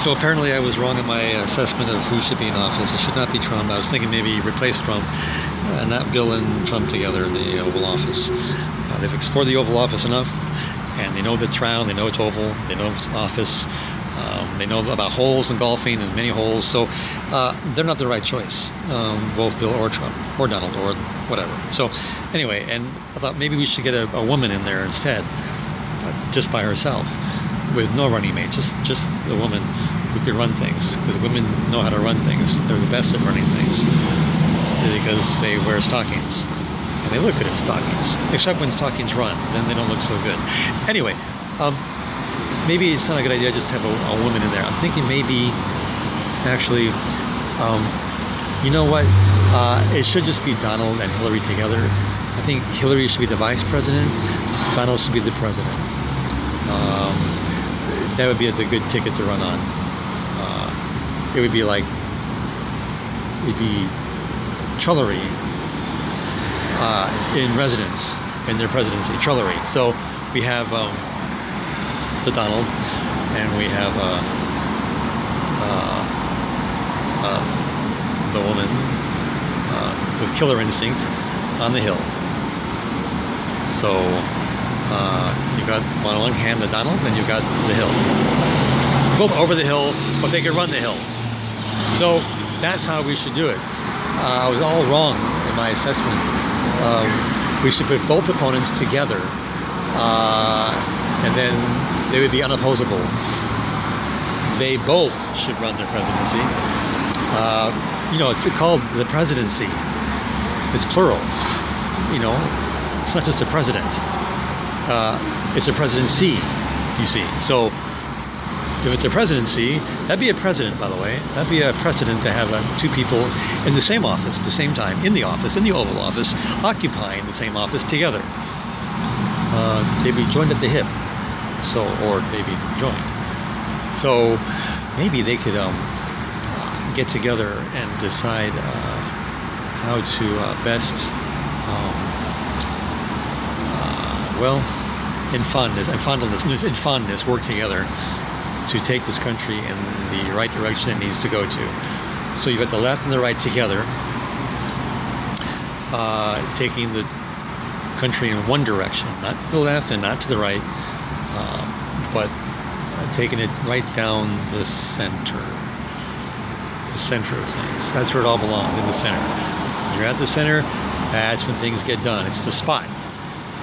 So apparently I was wrong in my assessment of who should be in office. It should not be Trump. I was thinking maybe replace Trump, not Bill and Trump together in the Oval Office. They've explored the Oval Office enough, and they know that it's round, they know it's oval, they know it's an office, they know about holes in golfing and many holes, so they're not the right choice, both Bill or Trump, or Donald, or whatever. So anyway, and I thought maybe we should get a woman in there instead, just by herself, with no running mate, just a woman who could run things, because women know how to run things. They're the best at running things, because they wear stockings. And they look good in stockings, except when stockings run, then they don't look so good. Anyway, maybe it's not a good idea just to have a woman in there. I'm thinking maybe, actually, you know what? It should just be Donald and Hillary together. I think Hillary should be the vice president, Donald should be the president. That would be the good ticket to run on. It would be like, it'd be Trullery in residence, in their presidency, Trullery. So we have the Donald, and we have the woman with killer instinct on the hill. So you've got on one hand the Donald, and you've got the hill. Both over the hill, but they can run the hill. So that's how we should do it. I was all wrong in my assessment. We should put both opponents together, and then they would be unopposable. They both should run the presidency. You know, it's called the presidency. It's plural. You know, it's not just a president. It's a presidency, you see. So if it's a presidency, that'd be a president, by the way. That'd be a precedent to have two people in the same office at the same time, in the office, in the Oval Office, occupying the same office together. They'd be joined at the hip, so, or they'd be joined. So maybe they could get together and decide how to best, well, in fondness, work together to take this country in the right direction it needs to go to. So you've got the left and the right together, taking the country in one direction, not to the left and not to the right, but taking it right down the center of things. That's where it all belongs, in the center. When you're at the center, that's when things get done. It's the spot.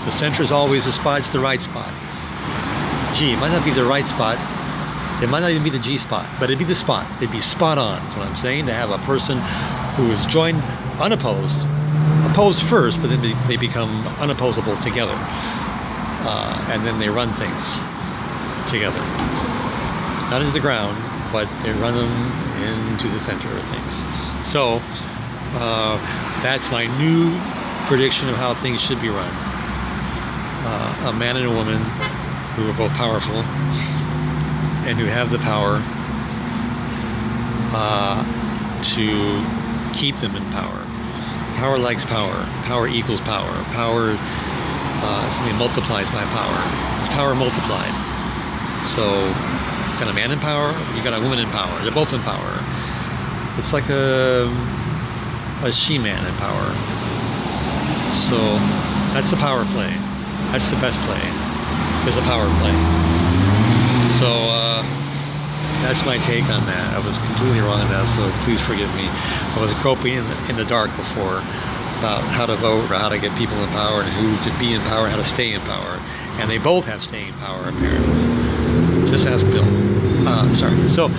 The center is always the spot, it's the right spot. Gee, it might not be the right spot, it might not even be the G spot, but it'd be the spot. It'd be spot on, is what I'm saying, to have a person who is joined unopposed, opposed first, but then they become unopposable together. And then they run things together. Not into the ground, but they run them into the center of things. So, that's my new prediction of how things should be run. A man and a woman who are both powerful and who have the power to keep them in power. Power likes power. Power equals power. Power, something multiplies by power. It's power multiplied. So, you got a man in power, you got a woman in power. They're both in power. It's like a she-man in power. So, that's the power play. That's the best play. There's a power play. So, that's my take on that. I was completely wrong on that, so please forgive me. I was groping in the dark before about how to vote or how to get people in power and who could be in power and how to stay in power. And they both have staying power, apparently. Just ask Bill. Sorry. So,